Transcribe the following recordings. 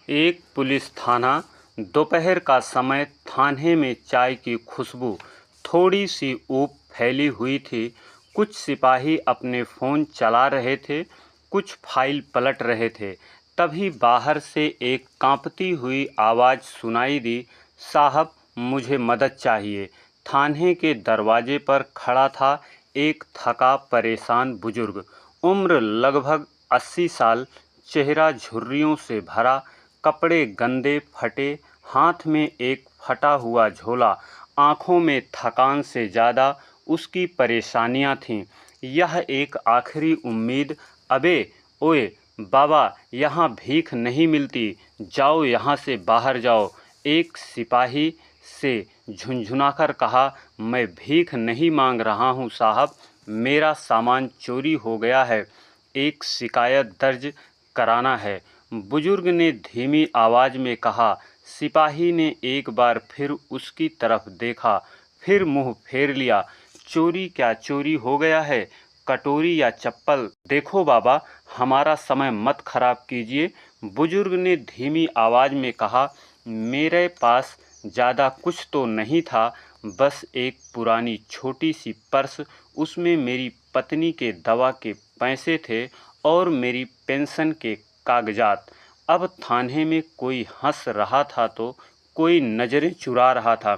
एक पुलिस थाना। दोपहर का समय। थाने में चाय की खुशबू, थोड़ी सी ऊप फैली हुई थी। कुछ सिपाही अपने फ़ोन चला रहे थे, कुछ फाइल पलट रहे थे। तभी बाहर से एक कांपती हुई आवाज़ सुनाई दी, साहब मुझे मदद चाहिए। थाने के दरवाजे पर खड़ा था एक थका परेशान बुजुर्ग, उम्र लगभग 80 साल, चेहरा झुर्रियों से भरा, कपड़े गंदे फटे, हाथ में एक फटा हुआ झोला। आंखों में थकान से ज़्यादा उसकी परेशानियां थीं। यह एक आखिरी उम्मीद। अबे ओए बाबा, यहाँ भीख नहीं मिलती, जाओ यहाँ से बाहर जाओ। एक सिपाही से झुनझुनाकर कहा, मैं भीख नहीं मांग रहा हूँ साहब, मेरा सामान चोरी हो गया है, एक शिकायत दर्ज कराना है। बुजुर्ग ने धीमी आवाज़ में कहा। सिपाही ने एक बार फिर उसकी तरफ देखा, फिर मुंह फेर लिया। चोरी क्या चोरी हो गया है, कटोरी या चप्पल? देखो बाबा, हमारा समय मत खराब कीजिए। बुजुर्ग ने धीमी आवाज़ में कहा, मेरे पास ज़्यादा कुछ तो नहीं था, बस एक पुरानी छोटी सी पर्स, उसमें मेरी पत्नी के दवा के पैसे थे और मेरी पेंशन के कागजात। अब थाने में कोई हंस रहा था तो कोई नज़रें चुरा रहा था।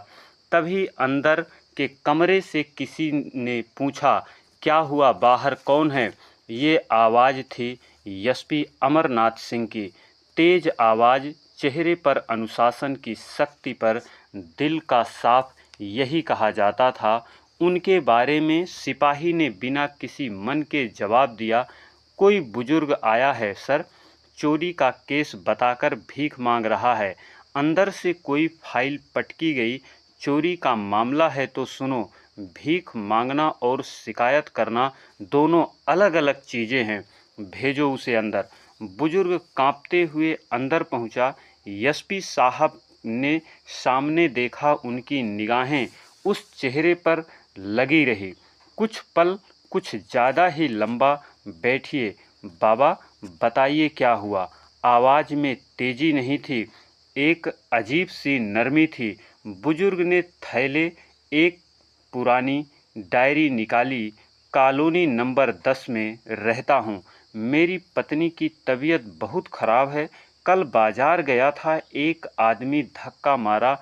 तभी अंदर के कमरे से किसी ने पूछा, क्या हुआ, बाहर कौन है? ये आवाज़ थी एसपी अमरनाथ सिंह की। तेज आवाज़, चेहरे पर अनुशासन की शक्ति पर दिल का साफ यही कहा जाता था। उनके बारे में सिपाही ने बिना किसी मन के जवाब दिया, कोई बुजुर्ग आया है सर, चोरी का केस बताकर भीख मांग रहा है। अंदर से कोई फाइल पटकी गई, चोरी का मामला है तो सुनो, भीख मांगना और शिकायत करना दोनों अलग अलग चीज़ें हैं, भेजो उसे अंदर। बुजुर्ग कांपते हुए अंदर पहुंचा। एसपी साहब ने सामने देखा, उनकी निगाहें उस चेहरे पर लगी रही कुछ पल, कुछ ज़्यादा ही लंबा। बैठिए बाबा, बताइए क्या हुआ? आवाज़ में तेजी नहीं थी, एक अजीब सी नरमी थी। बुजुर्ग ने थैले एक पुरानी डायरी निकाली। कॉलोनी नंबर 10 में रहता हूँ, मेरी पत्नी की तबीयत बहुत ख़राब है। कल बाजार गया था, एक आदमी धक्का मारा।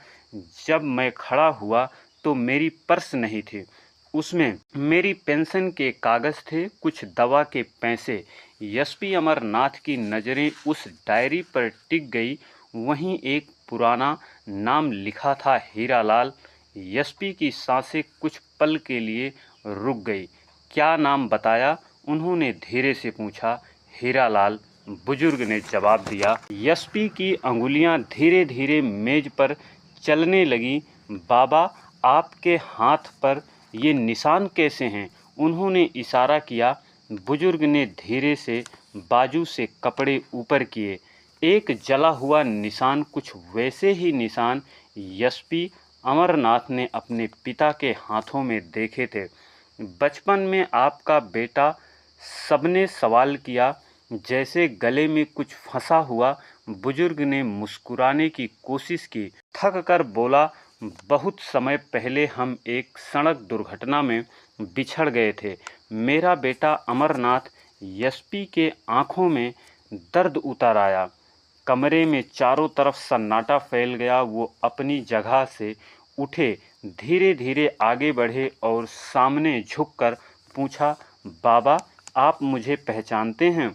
जब मैं खड़ा हुआ तो मेरी पर्स नहीं थी, उसमें मेरी पेंशन के कागज़ थे, कुछ दवा के पैसे। एसपी अमरनाथ की नज़रें उस डायरी पर टिक गई। वहीं एक पुराना नाम लिखा था, हीरालाल। एसपी की सांसें कुछ पल के लिए रुक गई। क्या नाम बताया? उन्होंने धीरे से पूछा। हीरालाल, बुजुर्ग ने जवाब दिया। एसपी की अंगुलियां धीरे धीरे मेज पर चलने लगी। बाबा, आपके हाथ पर ये निशान कैसे हैं? उन्होंने इशारा किया। बुजुर्ग ने धीरे से बाजू से कपड़े ऊपर किए। एक जला हुआ निशान, कुछ वैसे ही निशान एसपी अमरनाथ ने अपने पिता के हाथों में देखे थे। बचपन में आपका बेटा, सबने सवाल किया, जैसे गले में कुछ फंसा हुआ। बुजुर्ग ने मुस्कुराने की कोशिश की, थक कर बोला, बहुत समय पहले हम एक सड़क दुर्घटना में बिछड़ गए थे। मेरा बेटा अमरनाथ। एसपी के आंखों में दर्द उतर आया। कमरे में चारों तरफ सन्नाटा फैल गया। वो अपनी जगह से उठे, धीरे धीरे आगे बढ़े और सामने झुककर पूछा, बाबा, आप मुझे पहचानते हैं?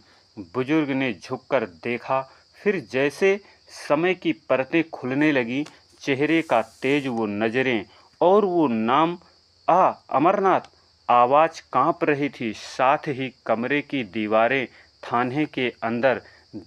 बुजुर्ग ने झुककर देखा, फिर जैसे समय की परतें खुलने लगी, चेहरे का तेज, वो नज़रें और वो नाम, अमरनाथ। आवाज़ कांप रही थी, साथ ही कमरे की दीवारें, थाने के अंदर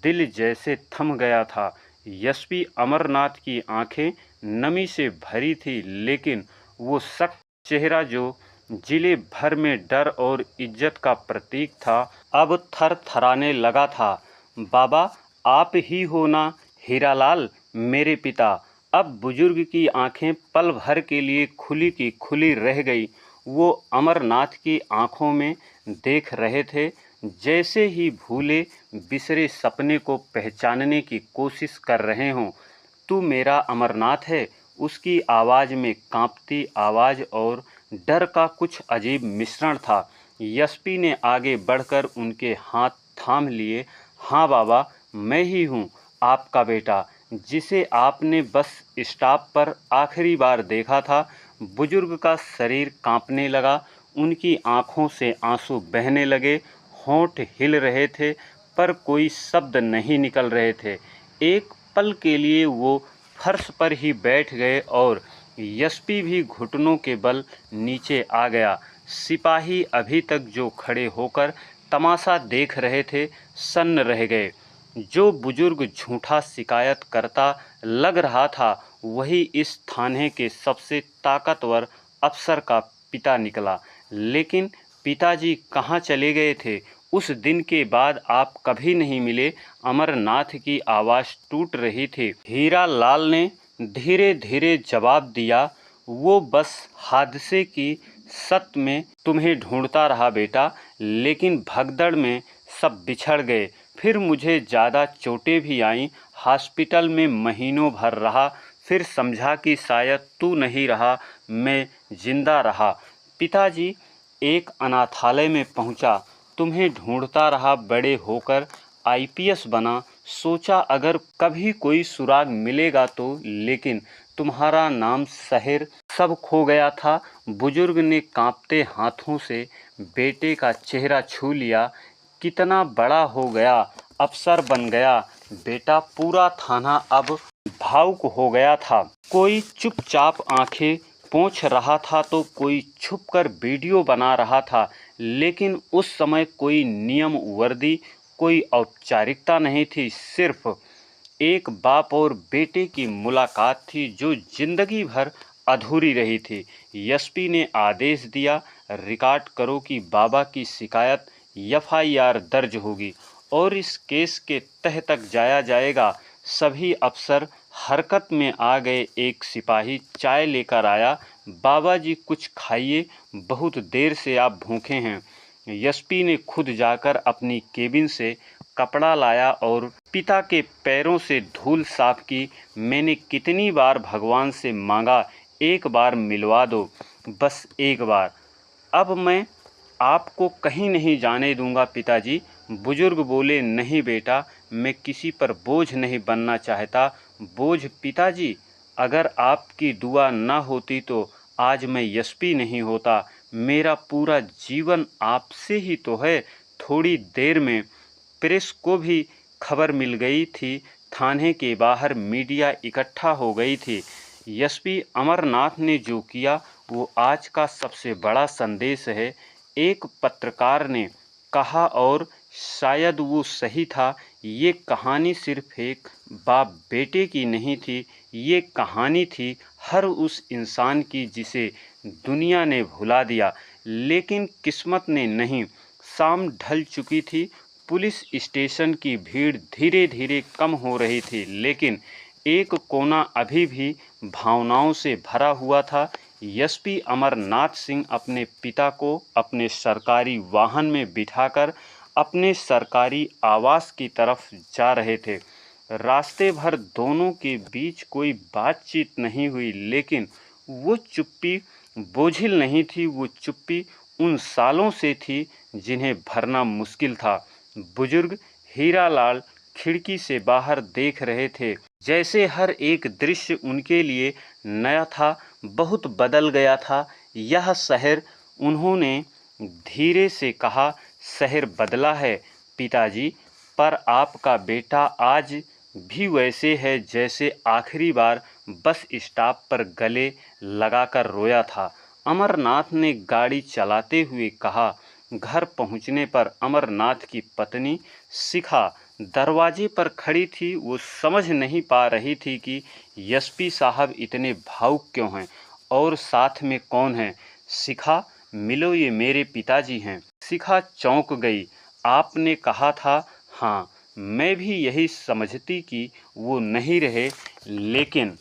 दिल जैसे थम गया था। एसपी अमरनाथ की आंखें नमी से भरी थी, लेकिन वो सख्त चेहरा जो जिले भर में डर और इज्जत का प्रतीक था, अब थर थराने लगा था। बाबा, आप ही हो ना हीरालाल, मेरे पिता? अब बुजुर्ग की आंखें पल भर के लिए खुली की खुली रह गई। वो अमरनाथ की आंखों में देख रहे थे, जैसे ही भूले बिसरे सपने को पहचानने की कोशिश कर रहे हों। तू मेरा अमरनाथ है, उसकी आवाज़ में कांपती आवाज़ और डर का कुछ अजीब मिश्रण था। यशपी ने आगे बढ़कर उनके हाथ थाम लिए। हाँ बाबा, मैं ही हूँ, आपका बेटा, जिसे आपने बस स्टॉप पर आखिरी बार देखा था। बुजुर्ग का शरीर कांपने लगा, उनकी आंखों से आंसू बहने लगे, होंठ हिल रहे थे, पर कोई शब्द नहीं निकल रहे थे। एक पल के लिए वो फर्श पर ही बैठ गए और यशपी भी घुटनों के बल नीचे आ गया। सिपाही अभी तक जो खड़े होकर तमाशा देख रहे थे, सन्न रह गए। जो बुजुर्ग झूठा शिकायत करता लग रहा था, वही इस थाने के सबसे ताकतवर अफसर का पिता निकला। लेकिन पिताजी कहाँ चले गए थे? उस दिन के बाद आप कभी नहीं मिले। अमरनाथ की आवाज़ टूट रही थी। हीरा लाल ने धीरे धीरे जवाब दिया, वो बस हादसे की सत में तुम्हें ढूंढता रहा बेटा, लेकिन भगदड़ में सब बिछड़ गए। फिर मुझे ज़्यादा चोटें भी आईं, हॉस्पिटल में महीनों भर रहा, फिर समझा कि शायद तू नहीं रहा, मैं जिंदा रहा। पिताजी एक अनाथालय में पहुंचा, तुम्हें ढूंढता रहा, बड़े होकर आईपीएस बना, सोचा अगर कभी कोई सुराग मिलेगा तो, लेकिन तुम्हारा नाम शहर सब खो गया था। बुजुर्ग ने कांपते हाथों से बेटे का चेहरा छू लिया। कितना बड़ा हो गया, अफसर बन गया बेटा। पूरा थाना अब भावुक हो गया था। कोई चुपचाप आंखें पोंछ रहा था तो कोई छुपकर वीडियो बना रहा था। लेकिन उस समय कोई नियम वर्दी, कोई औपचारिकता नहीं थी। सिर्फ एक बाप और बेटे की मुलाकात थी जो जिंदगी भर अधूरी रही थी। एसपी ने आदेश दिया, रिकॉर्ड करो कि बाबा की शिकायत एफआईआर दर्ज होगी और इस केस के तह तक जाया जाएगा। सभी अफसर हरकत में आ गए। एक सिपाही चाय लेकर आया। बाबा जी कुछ खाइए, बहुत देर से आप भूखे हैं। एसपी ने खुद जाकर अपनी केबिन से कपड़ा लाया और पिता के पैरों से धूल साफ की। मैंने कितनी बार भगवान से मांगा, एक बार मिलवा दो, बस एक बार। अब मैं आपको कहीं नहीं जाने दूंगा पिताजी। बुजुर्ग बोले, नहीं बेटा, मैं किसी पर बोझ नहीं बनना चाहता। बोझ पिताजी, अगर आपकी दुआ ना होती तो आज मैं एसपी नहीं होता। मेरा पूरा जीवन आपसे ही तो है। थोड़ी देर में प्रेस को भी खबर मिल गई थी। थाने के बाहर मीडिया इकट्ठा हो गई थी। एसपी अमरनाथ ने जो किया वो आज का सबसे बड़ा संदेश है, एक पत्रकार ने कहा, और शायद वो सही था। ये कहानी सिर्फ एक बाप बेटे की नहीं थी, ये कहानी थी हर उस इंसान की जिसे दुनिया ने भुला दिया, लेकिन किस्मत ने नहीं। शाम ढल चुकी थी। पुलिस स्टेशन की भीड़ धीरे धीरे कम हो रही थी, लेकिन एक कोना अभी भी भावनाओं से भरा हुआ था। एसपी अमरनाथ सिंह अपने पिता को अपने सरकारी वाहन में बिठाकर अपने सरकारी आवास की तरफ जा रहे थे। रास्ते भर दोनों के बीच कोई बातचीत नहीं हुई, लेकिन वो चुप्पी बोझिल नहीं थी। वो चुप्पी उन सालों से थी जिन्हें भरना मुश्किल था। बुजुर्ग हीरालाल खिड़की से बाहर देख रहे थे, जैसे हर एक दृश्य उनके लिए नया था, बहुत बदल गया था यह शहर। उन्होंने धीरे से कहा, शहर बदला है पिताजी, पर आपका बेटा आज भी वैसे है जैसे आखिरी बार बस स्टॉप पर गले लगाकर रोया था। अमरनाथ ने गाड़ी चलाते हुए कहा। घर पहुंचने पर अमरनाथ की पत्नी शिखा दरवाजे पर खड़ी थी। वो समझ नहीं पा रही थी कि एसपी साहब इतने भावुक क्यों हैं और साथ में कौन है। शिखा, मिलो, ये मेरे पिताजी हैं। शिखा चौंक गई। आपने कहा था? हाँ, मैं भी यही समझती कि वो नहीं रहे, लेकिन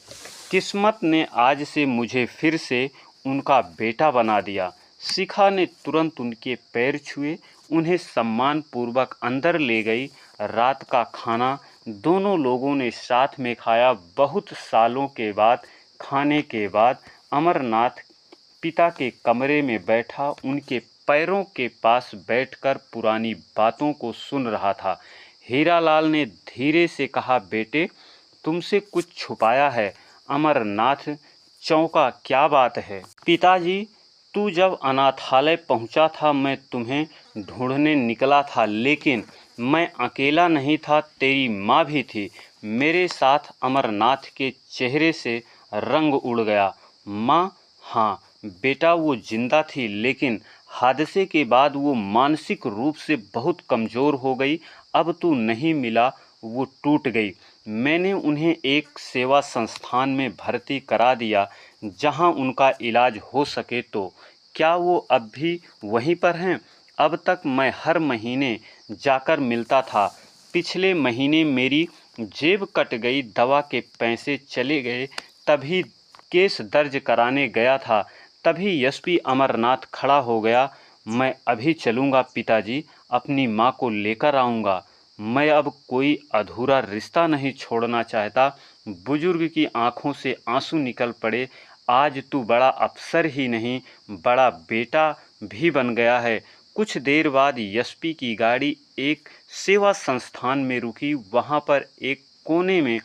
किस्मत ने आज से मुझे फिर से उनका बेटा बना दिया। शिखा ने तुरंत उनके पैर छुए, उन्हें सम्मानपूर्वक अंदर ले गई। रात का खाना दोनों लोगों ने साथ में खाया। बहुत सालों के बाद खाने के बाद अमरनाथ पिता के कमरे में बैठा उनके पैरों के पास बैठकर पुरानी बातों को सुन रहा था। हीरालाल ने धीरे से कहा, बेटे, तुमसे कुछ छुपाया है। अमरनाथ चौंका, क्या बात है? पिताजी, तू जब अनाथालय पहुंचा था मैं तुम्हें ढूंढने निकला था, लेकिन मैं अकेला नहीं था, तेरी माँ भी थी। मेरे साथ। अमरनाथ के चेहरे से रंग उड़ गया। माँ? हाँ बेटा, वो जिंदा थी, लेकिन हादसे के बाद वो मानसिक रूप से बहुत कमज़ोर हो गई। अब तू नहीं मिला, वो टूट गई। मैंने उन्हें एक सेवा संस्थान में भर्ती करा दिया, जहां उनका इलाज हो सके। तो क्या वो अब भी वहीं पर हैं? अब तक मैं हर महीने जाकर मिलता था। पिछले महीने मेरी जेब कट गई, दवा के पैसे चले गए। तभी केस दर्ज कराने गया था, तभी एसपी अमरनाथ खड़ा हो गया। मैं अभी चलूँगा पिताजी, अपनी माँ को लेकर आऊँगा। मैं अब कोई अधूरा रिश्ता नहीं छोड़ना चाहता। बुजुर्ग की आंखों से आंसू निकल पड़े। आज तू बड़ा अफसर ही नहीं, बड़ा बेटा भी बन गया है। कुछ देर बाद एसपी की गाड़ी एक सेवा संस्थान में रुकी। वहाँ पर एक कोने में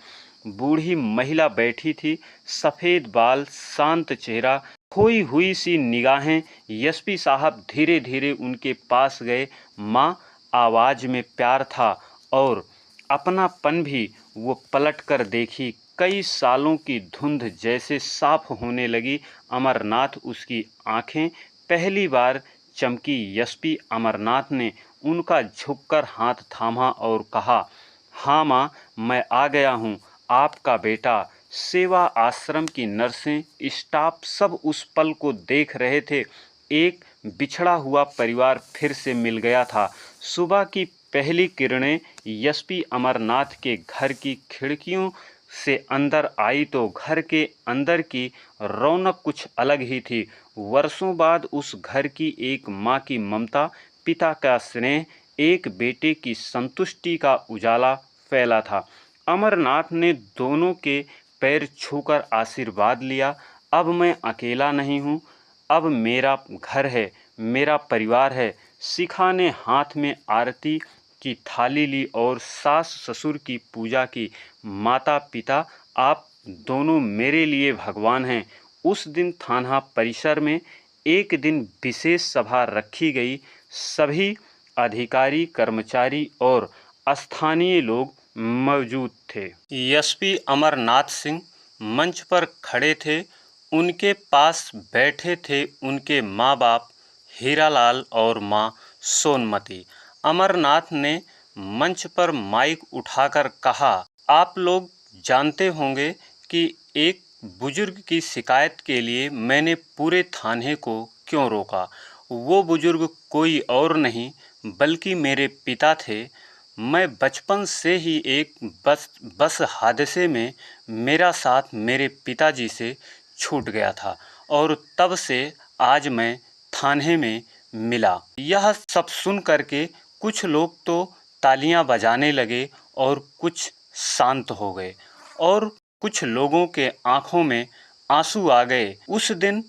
बूढ़ी महिला बैठी थी। सफ़ेद बाल, शांत चेहरा, खोई हुई सी निगाहें। एसपी साहब धीरे धीरे उनके पास गए। माँ, आवाज़ में प्यार था और अपनापन भी। वो पलट कर देखी। कई सालों की धुंध जैसे साफ होने लगी। अमरनाथ, उसकी आंखें पहली बार चमकी। एसपी अमरनाथ ने उनका झुककर हाथ थामा और कहा, हाँ माँ, मैं आ गया हूँ, आपका बेटा। सेवा आश्रम की नर्सें, स्टाफ सब उस पल को देख रहे थे। एक बिछड़ा हुआ परिवार फिर से मिल गया था। सुबह की पहली किरणें एसपी अमरनाथ के घर की खिड़कियों से अंदर आई तो घर के अंदर की रौनक कुछ अलग ही थी। वर्षों बाद उस घर की एक माँ की ममता, पिता का स्नेह, एक बेटे की संतुष्टि का उजाला फैला था। अमरनाथ ने दोनों के पैर छूकर आशीर्वाद लिया। अब मैं अकेला नहीं हूँ, अब मेरा घर है, मेरा परिवार है। शिखा ने हाथ में आरती की थाली ली और सास ससुर की पूजा की। माता पिता, आप दोनों मेरे लिए भगवान हैं। उस दिन थाना परिसर में एक दिन विशेष सभा रखी गई। सभी अधिकारी, कर्मचारी और स्थानीय लोग मौजूद थे। एसपी अमरनाथ सिंह मंच पर खड़े थे। उनके पास बैठे थे उनके माँ बाप हीरालाल और माँ सोनमती। अमरनाथ ने मंच पर माइक उठाकर कहा, आप लोग जानते होंगे कि एक बुजुर्ग की शिकायत के लिए मैंने पूरे थाने को क्यों रोका। वो बुजुर्ग कोई और नहीं बल्कि मेरे पिता थे। मैं बचपन से ही एक बस हादसे में मेरा साथ मेरे पिताजी से छूट गया था और तब से आज मैं थाने में मिला। यह सब सुन करके कुछ लोग तो तालियां बजाने लगे और कुछ शांत हो गए और कुछ लोगों के आंखों में आंसू आ गए। उस दिन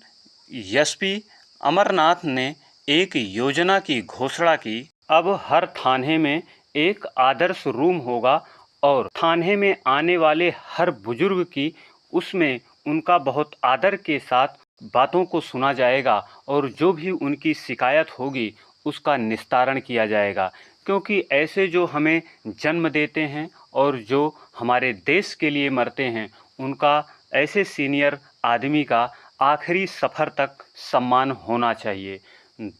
एसपी अमरनाथ ने एक योजना की घोषणा की। अब हर थाने में एक आदर्श रूम होगा और थाने में आने वाले हर बुजुर्ग की उसमें उनका बहुत आदर के साथ बातों को सुना जाएगा और जो भी उनकी शिकायत होगी उसका निस्तारण किया जाएगा। क्योंकि ऐसे जो हमें जन्म देते हैं और जो हमारे देश के लिए मरते हैं, उनका, ऐसे सीनियर आदमी का आखिरी सफ़र तक सम्मान होना चाहिए।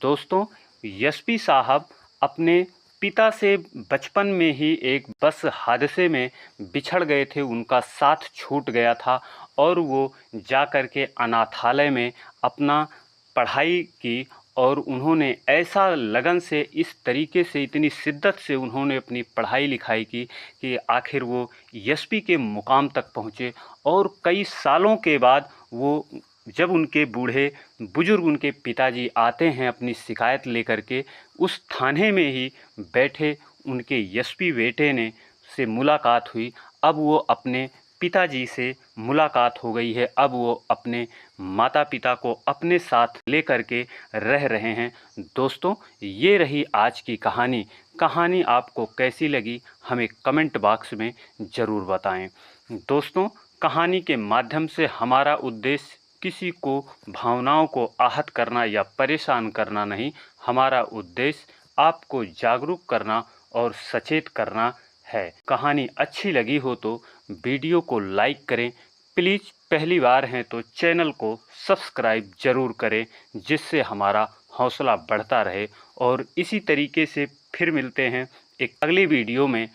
दोस्तों, एसपी साहब अपने पिता से बचपन में ही एक बस हादसे में बिछड़ गए थे। उनका साथ छूट गया था और वो जा कर के अनाथालय में अपना पढ़ाई की और उन्होंने ऐसा लगन से, इस तरीके से, इतनी शिद्दत से उन्होंने अपनी पढ़ाई लिखाई की कि आखिर वो एसपी के मुकाम तक पहुँचे और कई सालों के बाद वो जब उनके बूढ़े बुजुर्ग उनके पिताजी आते हैं अपनी शिकायत लेकर के, उस थाने में ही बैठे उनके एसपी बेटे ने से मुलाकात हुई। अब वो अपने पिताजी से मुलाकात हो गई है। अब वो अपने माता पिता को अपने साथ लेकर के रह रहे हैं। दोस्तों, ये रही आज की कहानी। कहानी आपको कैसी लगी हमें कमेंट बॉक्स में ज़रूर बताएं। दोस्तों, कहानी के माध्यम से हमारा उद्देश्य किसी को भावनाओं को आहत करना या परेशान करना नहीं। हमारा उद्देश्य आपको जागरूक करना और सचेत करना है। कहानी अच्छी लगी हो तो वीडियो को लाइक करें। प्लीज़ पहली बार हैं तो चैनल को सब्सक्राइब ज़रूर करें, जिससे हमारा हौसला बढ़ता रहे। और इसी तरीके से फिर मिलते हैं एक अगली वीडियो में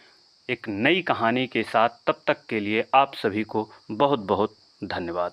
एक नई कहानी के साथ। तब तक के लिए आप सभी को बहुत बहुत धन्यवाद।